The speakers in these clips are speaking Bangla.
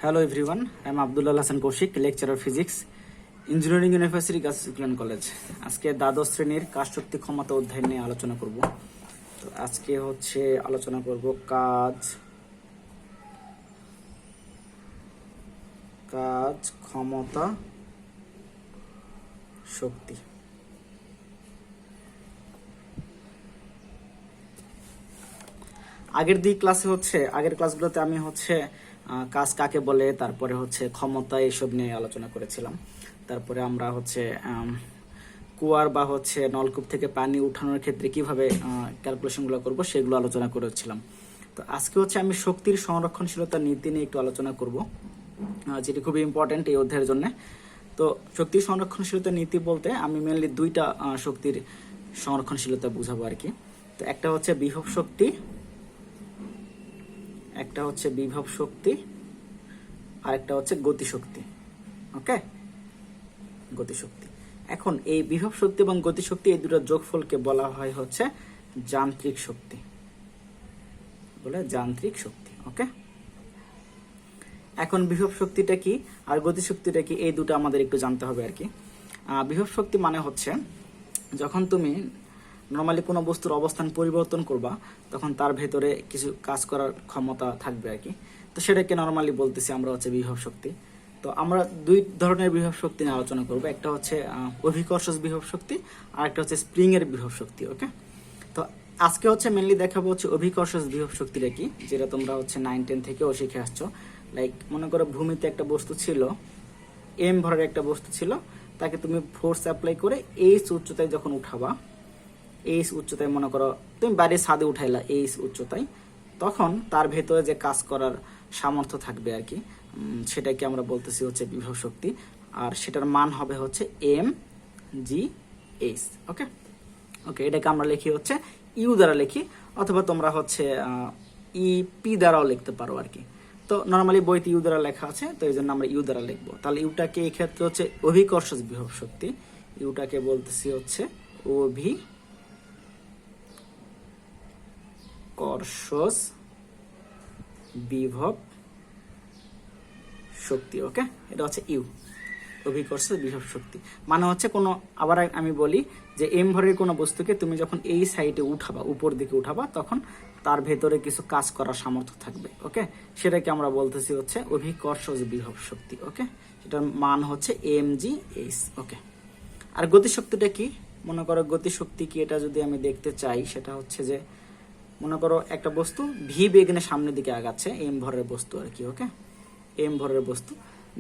Hello everyone, I am Abdullah Hasan Kaushik, lecturer physics, engineering university girls school college. আজকে দ্বাদশ শ্রেণীর কাজ শক্তি ক্ষমতা অধ্যায় নিয়ে আলোচনা করব। তো আজকে আলোচনা করব কাজ ক্ষমতা শক্তি। আগের ক্লাসগুলোতে আমি কাজ কাকে বলে, তারপরে ক্ষমতা এসব নিয়ে আলোচনা করেছিলাম। তারপরে আমরা কুয়ার বা নলকূপ থেকে পানি উঠানোর ক্ষেত্রে কিভাবে ক্যালকুলেশনগুলো করব সেগুলো আলোচনা করেছিলাম। তো আজকে আমি শক্তির সংরক্ষণশীলতা নীতি নিয়ে একটু আলোচনা করব, যেটি খুবই ইম্পর্টেন্ট এই অধ্যায়ের জন্য। তো শক্তির সংরক্ষণশীলতা নীতি বলতে আমি মেনলি দুইটা শক্তির সংরক্ষণশীলতা বুঝাবো আর কি। তো একটা বিভব শক্তি, আর একটা গতিশক্তি। ওকে, গতিশক্তি। এখন এই বিভব শক্তি এবং গতিশক্তি এই দুটো যোগফলকে বলা হয় যান্ত্রিক শক্তি, ওকে। এখন বিভব শক্তিটা কি আর গতিশক্তিটা কি, এই দুটো আমাদের একটু জানতে হবে আর কি। বিভব শক্তি মানে যখন তুমি নর্মালি কোনো বস্তুর অবস্থান পরিবর্তন করবা, তখন তার ভেতরে কিছু কাজ করার ক্ষমতা থাকবে আর কি। তো সেটাকে নর্মালি বলতেছি আমরা বিভব শক্তি। তো আমরা দুই ধরনের বিভব শক্তি নিয়ে আলোচনা করব। একটা অভিকর্ষজ বিভব শক্তি, আর একটা স্প্রিং এর বিভব শক্তি। ওকে, তো আজকে মেনলি দেখাবো অভিকর্ষজ বিভব শক্তিটা কি, যেটা তোমরা 9-10 থেকেও শিখে আসছো। লাইক মনে করো ভূমিতে একটা বস্তু ছিল, এম ভরের একটা বস্তু ছিল, তাকে তুমি ফোর্স অ্যাপ্লাই করে এইচ উচ্চতায় যখন উঠাবা, এইচ উচ্চতায় মনে করো তুমি বাড়ির ছাদে উঠাইলা এইচ উচ্চতায়, তখন তার ভেতরে যে কাজ করার সামর্থ্য থাকবে আর কি, সেটাকে আমরা বলতেছি বিভব শক্তি। আর সেটার মান হবে এম জি এইচ। ওকে ওকে, এটাকে আমরা লিখি ইউ দ্বারা লিখি, অথবা তোমরা ই পি দ্বারাও লিখতে পারো আর কি। তো নর্মালি বইতে ইউ দ্বারা লেখা আছে, তো এই জন্য আমরা ইউ দ্বারা লিখবো। তাহলে ইউটাকে এই ক্ষেত্রে অভিকর্ষজ বিভব শক্তি, ইউটাকে বলতেছি অভিকর্ষজ বিভব শক্তি। ওকে, এটা ইউ, অভিকর্ষজ বিভব শক্তি। মানে কোনো, আবার আমি বলি যে এম ভরের কোনো বস্তুকে তুমি যখন এই সাইডে উঠাবা, উপর দিকে উঠাবা, তখন তার ভেতরে কিছু কাজ করার সামর্থ্য থাকবে। ওকে, সেটাকে আমরা বলতেছি অভিকর্ষজ বিভব শক্তি। ওকে, সেটার মান এম জি এইচ। ওকে, আর গতিশক্তিটা কি? মনে করো গতিশক্তি কি, এটা যদি আমি দেখতে চাই, সেটা যে মনে করো একটা বস্তু ভি বেগের সামনের দিকে আগাচ্ছে, এম ভরের বস্তু আর কি। ওকে, এম ভরের বস্তু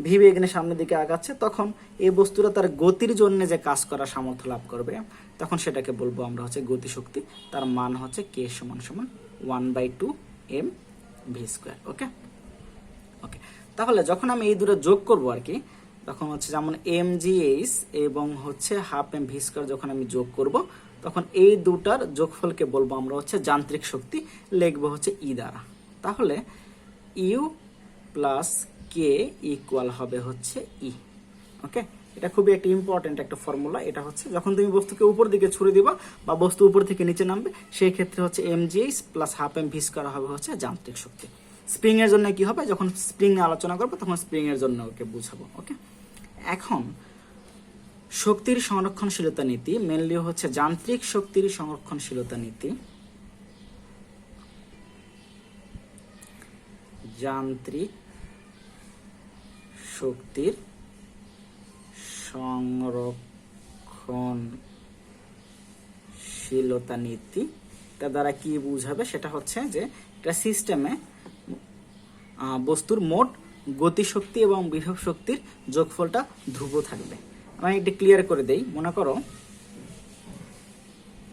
ভি বেগের সামনের দিকে আগাচ্ছে, তখন এই বস্তুটা তার গতির জন্য যে কাজ করার সামর্থ্য লাভ করবে, তখন সেটাকে বলবো আমরা গতিশক্তি। তার মান কে সমান 1/2 এম ভি স্কোয়ার। ওকে ওকে, তাহলে যখন আমি এই দুটো যোগ করবো আর কি, তখন যেমন এম জি এইচ এবং হাফ এম ভি স্কোয়ার যখন আমি যোগ করব, তখন এই দুটার যোগফলকে বলবো আমরা যান্ত্রিক শক্তি, লিখবো ই দ্বারা। তাহলে ইউ প্লাস কে ইকুয়াল হবে ই। ওকে, এটা খুবই একটা ইম্পর্টেন্ট একটা ফর্মুলা। এটা যখন তুমি বস্তুকে উপর দিকে ছুড়ে দিবা বা বস্তু উপর থেকে নিচে নামবে, সেই ক্ষেত্রে M G H plus half M V square হবে যান্ত্রিক শক্তি। স্প্রিং এর জন্য কি হবে, যখন স্প্রিং নিয়ে আলোচনা করবো তখন স্প্রিং এর জন্য ওকে বুঝাবো। ওকে, এখন শক্তির সংরক্ষণশীলতা নীতি মেনলি যান্ত্রিক শক্তির সংরক্ষণশীলতা নীতি। যান্ত্রিক শক্তির সংরক্ষণশীলতা নীতি, তার দ্বারা কি বুঝাবে, সেটা যে একটা সিস্টেমে বস্তুর মোট গতিশক্তি এবং বিভব শক্তির যোগফলটা ধ্রুব থাকবে। আমি এটা ক্লিয়ার করে দেই। মনে করো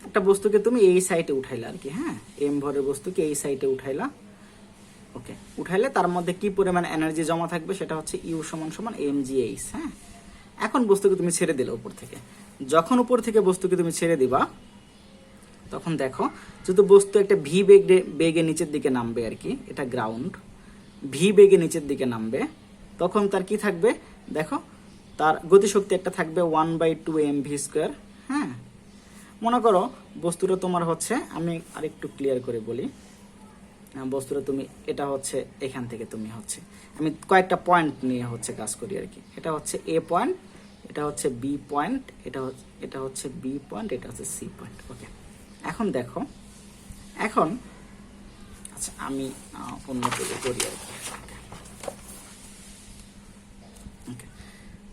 একটা বস্তুকে তুমি এই সাইডে উঠাইলা আর কি, হ্যাঁ, এম ভরের বস্তুকে এই সাইডে উঠাইলা। ওকে, উঠাইলে তার মধ্যে কি পরিমাণ এনার্জি জমা থাকবে, সেটা ইউ সমান এম জি এইচ। হ্যাঁ, এখন বস্তুকে তুমি ছেড়ে দিলে উপর থেকে, যখন উপর থেকে বস্তুকে তুমি ছেড়ে দিবা, তখন দেখো যেহেতু বস্তু একটা ভি বেগে নিচের দিকে নামবে আর কি, এটা গ্রাউন্ড, ভি বেগে নিচের দিকে নামবে, তখন তার কি থাকবে দেখো, তার গতিশক্তি একটা থাকবে 1/2 এম ভি স্কোয়ার। হ্যাঁ, মনে করো বস্তুটা তোমার আমি আরেকটু ক্লিয়ার করে বলি, বস্তুটা তুমি এটা হচ্ছে এখান থেকে তুমি হচ্ছে আমি কয়েকটা পয়েন্ট নিয়ে হচ্ছে কাজ করি আর কি। এটা হচ্ছে এ পয়েন্ট, এটা হচ্ছে বি পয়েন্ট, এটা হচ্ছে বি পয়েন্ট, এটা হচ্ছে সি পয়েন্ট। ওকে, এখন দেখো, এখন আচ্ছা আমি অন্য দিকে করি আর কি। ওকে,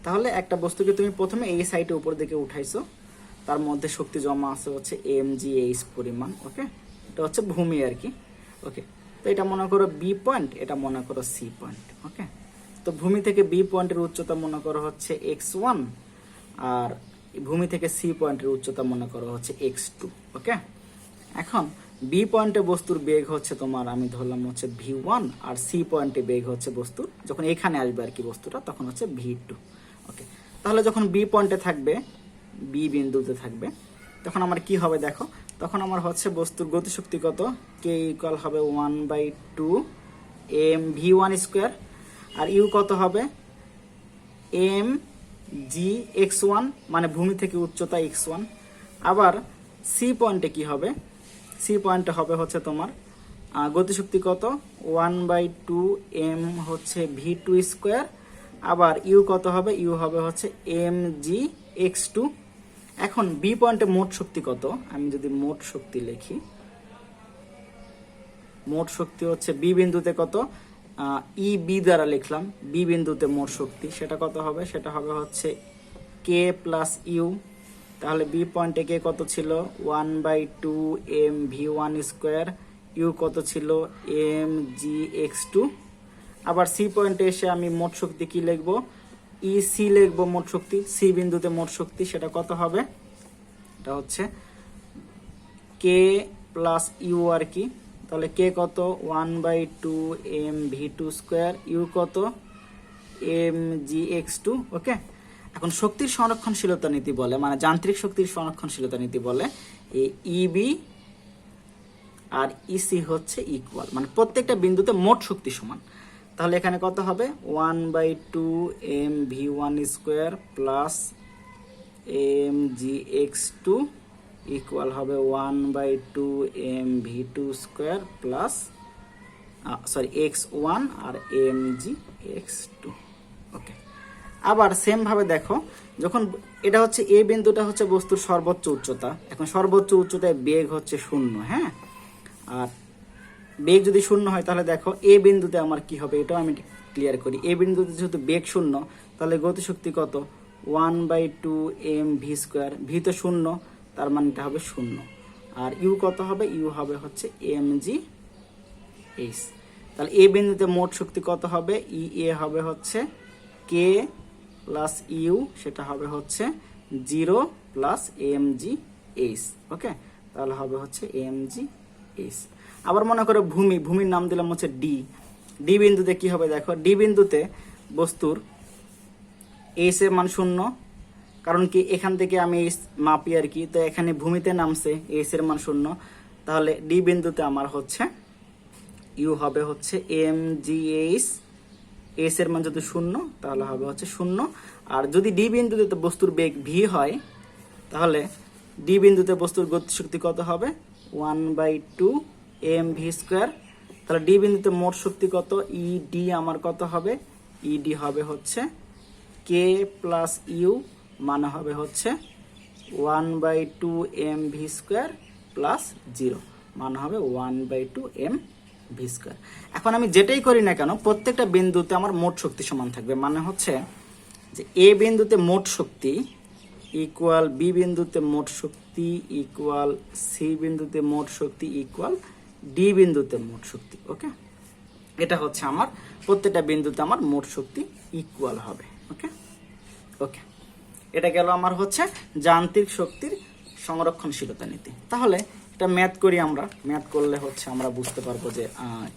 তাহলে একটা বস্তুকে তুমি প্রথমে এই সাইডে উপর দিকে উঠাইছো, তার মধ্যে শক্তি জমা আছে হচ্ছে mgh পরিমাণ। ওকে, এটা হচ্ছে ভূমি আর কি। ওকে, তো এটা মনে করো বি পয়েন্ট, এটা মনে করো সি পয়েন্ট। ওকে, তো ভূমি থেকে বি পয়েন্টের উচ্চতা মনে করো হচ্ছে x1, আর ভূমি থেকে সি পয়েন্টের উচ্চতা মনে করো হচ্ছে x2। ওকে, এখন বি পয়েন্টে বস্তুর বেগ হচ্ছে তোমার, আমি ধরলাম হচ্ছে v1, আর সি পয়েন্টে বেগ হচ্ছে বস্তুর, যখন এখানে আসবে আর কি বস্তুটা, তখন হচ্ছে v2। ওকে, তাহলে যখন বি পয়েন্টে থাকবে, বি বিন্দুতে থাকবে, তখন আমার কি হবে দেখো, তখন আমার হচ্ছে বস্তুর গতিশক্তি কত, কে ইকুয়াল হবে 1/2 mv1 স্কোয়ার, আর ইউ কত হবে mgx1, মানে ভূমি থেকে উচ্চতা x1। আবার সি পয়েন্টে কি হবে, সি পয়েন্টে হবে হচ্ছে তোমার গতিশক্তি কত 1/2 m হচ্ছে v2 স্কোয়ার, আবার ইউ কত হবে, ইউ হবে হচ্ছে mgx2। এখন বি পয়েন্টে মোট শক্তি কত, আমি যদি মোট শক্তি লিখি, মোট শক্তি হচ্ছে বি বিন্দুতে কত, ই বি দ্বারা লিখলাম, বি বিন্দুতে মোট শক্তি সেটা কত হবে, সেটা হবে হচ্ছে কে প্লাস ইউ। তাহলে বি পয়েন্টে কে কত ছিল 1/2 mv1 স্কোয়ার, ইউ কত ছিল mgx2। আবার সি পয়েন্টে এসে আমি মোট শক্তি কি লিখবো, ই সি লিখবো মোট শক্তি, সি বিন্দুতে মোট শক্তি সেটা কত হবে, এটা হচ্ছে কে প্লাস ইউ আর কি। তাহলে কে কত 1/2 mv2 স্কোয়ার, ইউ কত mgx2। ওকে, এখন শক্তির সংরক্ষণশীলতা নীতি বলে, মানে যান্ত্রিক শক্তির সংরক্ষণশীলতা নীতি বলে এই ইবি আর ইসি হচ্ছে ইকুয়াল, মানে প্রত্যেকটা বিন্দুতে মোট শক্তি সমান। তাহলে এখানে কত হবে 1/2 mv1 square plus mgx2 equal হবে 1/2 mv2 স্কোয়ার প্লাস x1 আর mgx2। ওকে, আবার সেম ভাবে দেখো, যখন এটা হচ্ছে এ বিন্দুটা হচ্ছে বস্তুর সর্বোচ্চ উচ্চতা, এখন সর্বোচ্চ উচ্চতায় বেগ হচ্ছে 0। হ্যাঁ, আর বেগ যদি 0 হয় তাহলে দেখো এ বিন্দুতে আমার কি হবে, এটাও আমি ক্লিয়ার করি। এ বিন্দুতে যেহেতু বেগ 0, তাহলে গতিশক্তি কত 1/2 mv স্কোয়ার, ভি তো 0, তার মানে এটা হবে 0। আর ইউ কত হবে, ইউ হবে হচ্ছে mgh। তাহলে এ বিন্দুতে মোট শক্তি কত হবে, ই এ হবে হচ্ছে কে প্লাস ইউ, সেটা হবে হচ্ছে 0 প্লাস mgh। ওকে, তাহলে হবে হচ্ছে mgh। আবার মনে করো ভূমির নাম দিলাম হচ্ছে ডি। ডি বিন্দুতে কি হবে দেখো, ডি বিন্দুতে বস্তুর এইচ এর মান 0, কারণ কি এখান থেকে আমি এইচ মাপি আর কি, তো এখানে ভূমিতে নামছে, এইচ এর মান 0। তাহলে ডি বিন্দুতে আমার হচ্ছে ইউ হবে হচ্ছে mgh, এইচ এর মান যদি 0 তাহলে হবে হচ্ছে 0। আর যদি ডি বিন্দুতে বস্তুর বেগ ভি হয়, তাহলে ডি বিন্দুতে বস্তুর গতিশক্তি কত হবে 1/2 mv স্কোয়ার। তাহলে ডি বিন্দুতে মোট শক্তি কত, ইডি আমার কত হবে, ইডি হবে হচ্ছে কে প্লাস ইউ, মানে হবে হচ্ছে 1/2 mv স্কোয়ার প্লাস 0, মানে হবে 1/2 mv স্কোয়ার। এখন আমি যেটাই করি না কেন, প্রত্যেকটা বিন্দুতে আমার মোট শক্তি সমান থাকবে, মানে হচ্ছে যে এ বিন্দুতে মোট শক্তি ইকুয়াল বি বিন্দুতে মোট শক্তি ইকুয়াল সি বিন্দুতে মোট শক্তি ইকুয়াল ডি বিন্দুতে মোট শক্তি। ওকে, এটা হচ্ছে আমার প্রত্যেকটা বিন্দুতে আমার মোট শক্তি ইকুয়াল হবে। ওকে, ওকে, এটা গেল আমার হচ্ছে যান্ত্রিক শক্তির সংরক্ষণশীলতা নীতি। তাহলে এটা ম্যাথ করি আমরা, ম্যাথ করলে হচ্ছে আমরা বুঝতে পারবো যে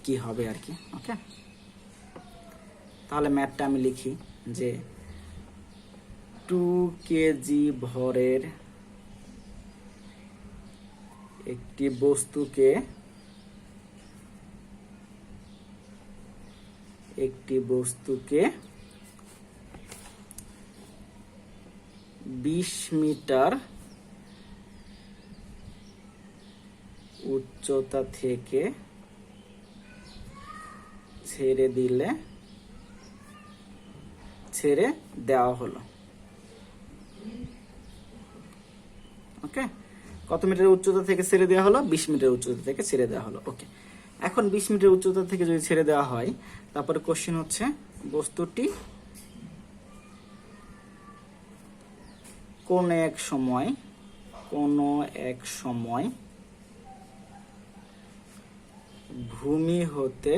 কি হবে আর কি। ওকে, তাহলে ম্যাথটা আমি লিখি যে 2 কেজি ভরের একটি বস্তুকে 20 মিটার উচ্চতা থেকে ছেড়ে দেওয়া হলো। ওকে, কত মিটার উচ্চতা থেকে ছেড়ে দেওয়া হলো? 20 মিটার উচ্চতা থেকে ছেড়ে দেওয়া হলো। ওকে, এখন 20 মিটার উচ্চতা থেকে যদি ছেড়ে দেওয়া হয়, তারপরে কোশ্চেন হচ্ছে বস্তুটি কোন এক সময় ভূমি হতে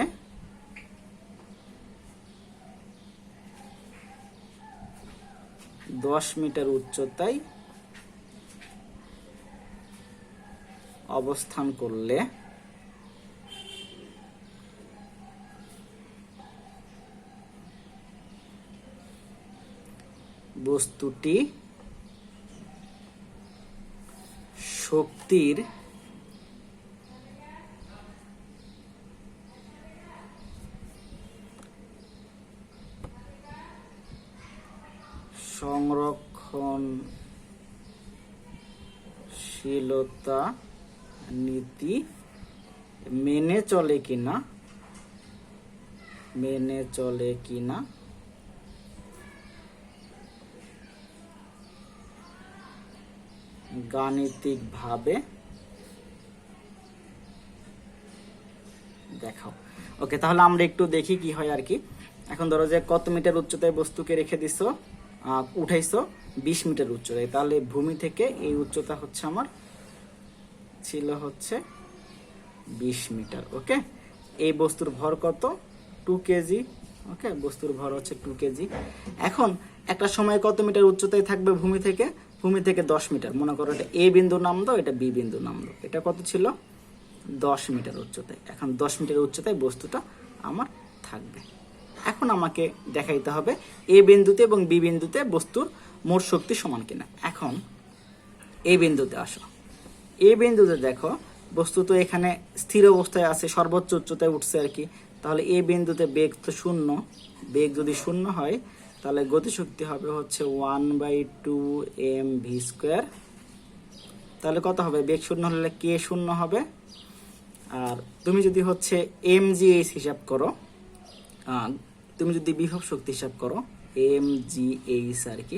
10 মিটার উচ্চতায় অবস্থান করলে বস্তুটি শক্তির সংরক্ষণশীলতা নীতি মেনে চলে কিনা গাণিতিকভাবে দেখাও। ওকে, তাহলে আমরা একটু দেখি কি হয় আর কি। এখন ধরো যে কত মিটার উচ্চতায় বস্তুকে রেখে দিছো, উঠাইছো 20 মিটার উচ্চতায়, তাহলে ভূমি থেকে এই উচ্চতা হচ্ছে আমার ছিল হচ্ছে 20 মিটার। ওকে, এই বস্তুর ভর কত? 2 কেজি। ওকে, বস্তুর ভর হচ্ছে 2 কেজি। এখন একটা সময় কত মিটার উচ্চতায় থাকবে ভূমি থেকে? ভূমি থেকে 10 মিটার। মনে করো এটা এ বিন্দু নামলো, এটা বি বিন্দু নামলো। এটা কত ছিল? 10 মিটার উচ্চতায়। এখন 10 মিটার উচ্চতায় বস্তুটা আমার থাকবে। এখন আমাকে দেখাইতে হবে এ বিন্দুতে এবং বি বিন্দুতে বস্তুর মোট শক্তি সমান কিনা। এখন এই বিন্দুতে আসো, এই বিন্দুতে দেখো বস্তু তো এখানে স্থির অবস্থায় আছে, সর্বোচ্চ উচ্চতায় উঠছে আর কি। তাহলে এই বিন্দুতে বেগ তো শূন্য। বেগ যদি শূন্য হয় তাহলে গতিশক্তি হবে হচ্ছে 1/2 mv²। তাহলে কত হবে? বেগ শূন্য হলে কে শূন্য হবে। আর তুমি যদি হচ্ছে mgh হিসাব করো, তুমি যদি বিভব শক্তি হিসাব করো mgh আর কি,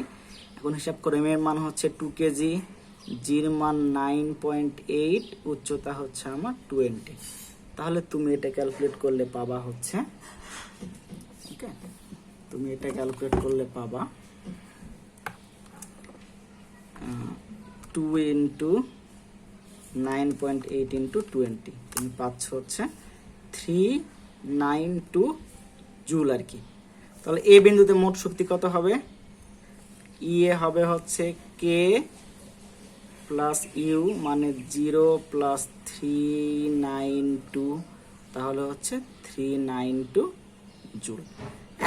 এখন হিসাব করো m এর মান হচ্ছে 2 কেজি, জির মান 9.8, উচ্চতা হচ্ছে আমার 20। তাহলে তুমি এটা ক্যালকুলেট করলে পাবা হচ্ছে, ওকে, তুমি এটা ক্যালকুলেট করলে পাবা 2 × 9.8 × 20, তুমি পাচ্ছ হচ্ছে 392 জুল আর কি। তাহলে এই বিন্দুতে মোট শক্তি কত হবে? ইয়ে হবে হচ্ছে কে প্লাস ইউ, মানে 0 + 392, তাহলে হচ্ছে 392 জুল।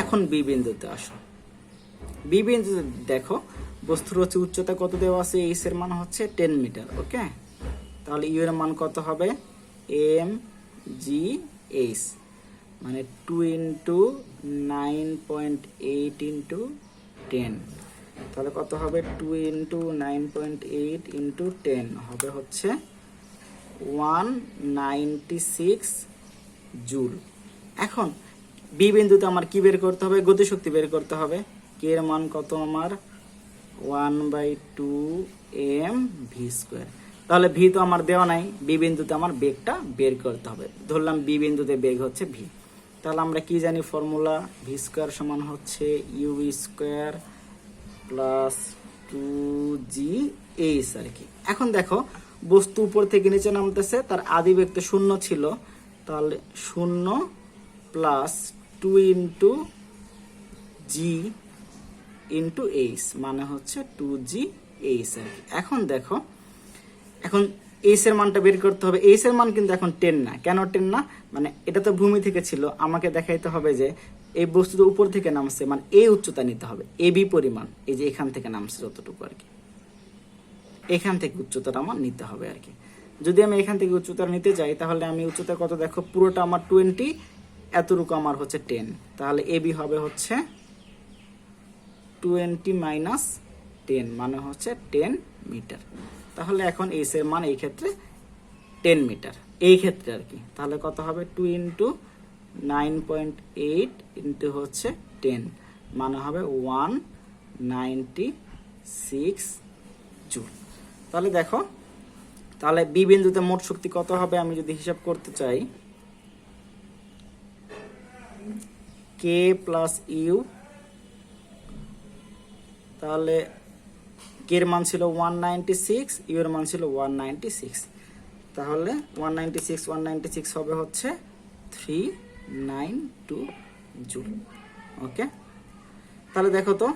এখন বি বিন্দুতে আসো। বি বিন্দুতে দেখো বস্তুর হচ্ছে উচ্চতা কত দেওয়া আছে? এইচ এর মান হচ্ছে 10 মিটার। ওকে, তাহলে ইউ এর মান কত হবে? mgh, মানে 2 × 9.8 × 10। তাহলে কত হবে? 2 × 9.8 × 10 হবে হচ্ছে 196 জুল। এখন বি বিন্দুতে আমার কি বের করতে হবে? গতিশক্তি বের করতে হবে। কে এর মান কত আমার? 1/2 mv²। তাহলে ভি তো আমার দেওয়া নাই, বি বিন্দুতে আমার বেগটা বের করতে হবে। ধরলাম বি বিন্দুতে বেগ হচ্ছে ভি। তাহলে আমরা কি জানি ফর্মুলা? v² সমান হচ্ছে u² প্লাস 2gh আর কি। এখন দেখো বস্তু উপর থেকে নিচে নামতেছে, তার আদি বেগ তো 0 ছিল, তাহলে 0 প্লাস 2 × g × h, মানে হচ্ছে 2gh আর কি। এখন দেখো, এখন এইচ এর মানটা বের করতে হবে। এইচ এর মান কিন্তু এখন 10 না। কেন 10 না? মানে এটা তো ভূমি থেকে ছিল, আমাকে দেখাইতে হবে যে এই বস্তুটা উপর থেকে নামছে, মানে এই উচ্চতা নিতে হবে, এবি পরিমাণ, এই যে এখান থেকে নামছে যতটুকু আর কি, এখান থেকে উচ্চতাটা আমার নিতে হবে আর কি। যদি আমি এখান থেকে উচ্চতা নিতে যাই তাহলে আমি উচ্চতা কত দেখো, পুরোটা আমার 20, এতটুকু আমার হচ্ছে 10, তাহলে এবি হবে হচ্ছে 20 - 10, মানে হচ্ছে 10 মিটার। তাহলে এখন এইচ এর মান এই ক্ষেত্রে 10 মিটার, এই ক্ষেত্রে আর কি। তাহলে কত হবে? 2 × 9.8 ইন্টু হচ্ছে 10 মানে হবে 196 জুল। তাহলে দেখো, তাহলে বি বিন্দুতে মোট শক্তি কত হবে আমি যদি হিসাব করতে চাই, কে প্লাস ইউ, তাহলে কে এর মান ছিল 196, ইউ এর মান ছিল 196, তাহলে 196 হবে হচ্ছে 392 জুল। ওকে, তাহলে দেখো তো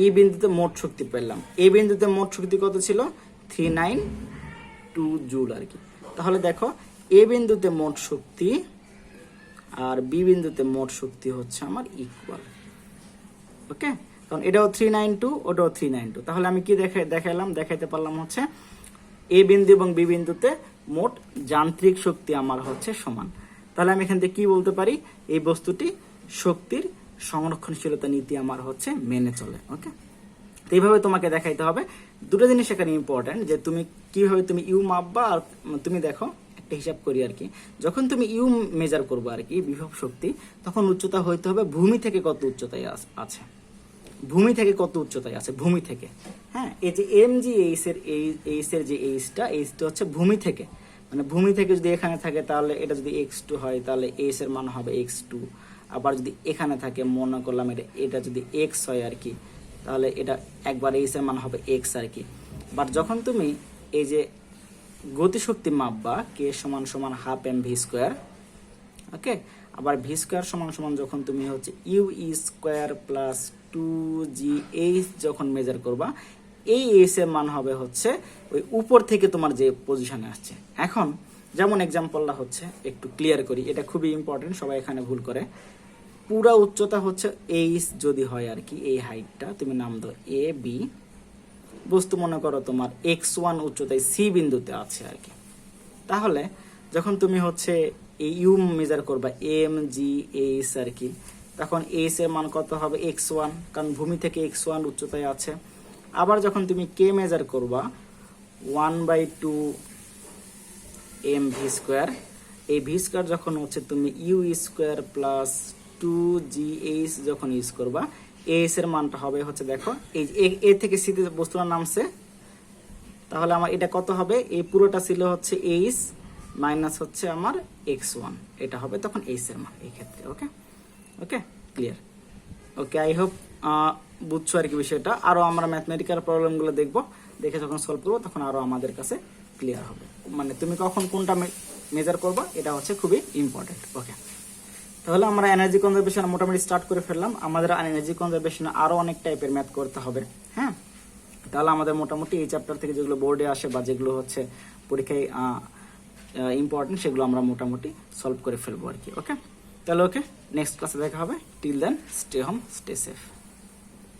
ই বিন্দুতে মোট শক্তি পেলাম, এই বিন্দুতে মোট শক্তি কত ছিল 392 জুল আর কি। তাহলে দেখো এ বিন্দুতে মোট শক্তি আর বি বিন্দুতে মোট শক্তি হচ্ছে আমার ইকুয়াল। ওকে, কারণ এটাও 392, ওটাও 392, তাহলে আমি কি দেখাইতে পারলাম হচ্ছে এ বিন্দু এবং বি বিন্দুতে মোট যান্ত্রিক শক্তি আমার হচ্ছে সমান। তাহলে আমি এখান থেকে কি বলতে পারি, এই বস্তুটি শক্তির সংরক্ষণশীলতা নীতি আমার হচ্ছে মেনে চলে। ওকে, তো এইভাবে তোমাকে দেখাইতে হবে। দুটো জিনিস এখানে ইম্পর্টেন্ট, যে তুমি কিভাবে তুমি ইউ মাপবা। আর তুমি দেখো একটা হিসাব করি আর কি, যখন তুমি ইউ মেজার করবো আর কি বিভব শক্তি, তখন উচ্চতা হইতে হবে ভূমি থেকে কত উচ্চতায় আছে, ভূমি থেকে কত উচ্চতায় আছে, ভূমি থেকে। হ্যাঁ, এই যে এম জি এইচের যে এইচটা হচ্ছে ভূমি থেকে, মানে ভূমি থেকে যদি এখানে থাকে তাহলে এটা যদি x2 হয় তাহলে এইচ এর মান হবে x2, আবার যদি এখানে থাকে মনে করলাম এটা যদি x হয় আর কি, তাহলে এটা একবার এইচ এর মান হবে x আর কি। বাট যখন তুমি এই যে গতিশক্তি মাপবা কে সমান সমান হাফ এম ভি স্কোয়ার, ওকে, আবার ভি স্কোয়ার সমান সমান যখন তুমি হচ্ছে U E square plus 2gh যখন মেজার করবা, এই এইচ এর মান হবে হচ্ছে ওই উপর থেকে তোমার যে পজিশনে আসছে। এখন যেমন এক্সাম্পলটা হচ্ছে একটু ক্লিয়ার করি, এটা খুবই ইম্পর্টেন্ট, সবাই এখানে ভুল করে। পুরা উচ্চতা হচ্ছে এইচ যদি হয় আর কি, এই হাইটটা তুমি নাম দাও এ বি, বস্তু মনে করো তোমার x1 উচ্চতায় সি বিন্দুতে আছে আর কি। তাহলে যখন তুমি হচ্ছে এই ইউ মেজার করবা এম জি এইচ আর কি, তখন এইচ এর মান কত হবে x1, কারণ ভূমি থেকে x1 উচ্চতায় আছে। আবার যখন তুমি কে মেজার করবা 1/2 এম ভি স্কোয়ার, এই ভি স্কোয়ার যখন হচ্ছে তুমি ইউ স্কোয়ার প্লাস 2gh যখন ইউজ করবা, এইচ এর মানটা হবে হচ্ছে দেখো এই এ থেকে সিতে বস্তুটা নামছে, তাহলে আমার এটা কত হবে, এই পুরোটা ছিল হচ্ছে এইচ মাইনাস হচ্ছে আমার x1, এটা হবে তখন এইচ এর মান এই ক্ষেত্রে। ওকে, ওকে, ক্লিয়ার। ওকে, আই হোপ বুঝছো আর কি বিষয়টা। আরো আমরা ম্যাথমেটিক্যাল প্রবলেমগুলো দেখবো, দেখে যখন সলভ করবো তখন আরো আমাদের কাছে ক্লিয়ার হবে, মানে তুমি কখন কোনটা মেজার করবা এটা হচ্ছে খুবই ইম্পর্টেন্ট। ওকে, তাহলে আমরা এনার্জি কনজারভেশন মোটামুটি স্টার্ট করে ফেললাম। আমাদের এনার্জি কনজারভেশনে আরো অনেক টাইপের ম্যাথ করতে হবে। হ্যাঁ, তাহলে আমাদের মোটামুটি এই চ্যাপ্টার থেকে যেগুলো বোর্ডে আসে বা যেগুলো হচ্ছে পরীক্ষায় ইম্পর্টেন্ট সেগুলো আমরা মোটামুটি সলভ করে ফেলবো আর কি। ওকে, তাহলে ওকে, নেক্সট ক্লাসে দেখা হবে। Till then stay home, stay safe.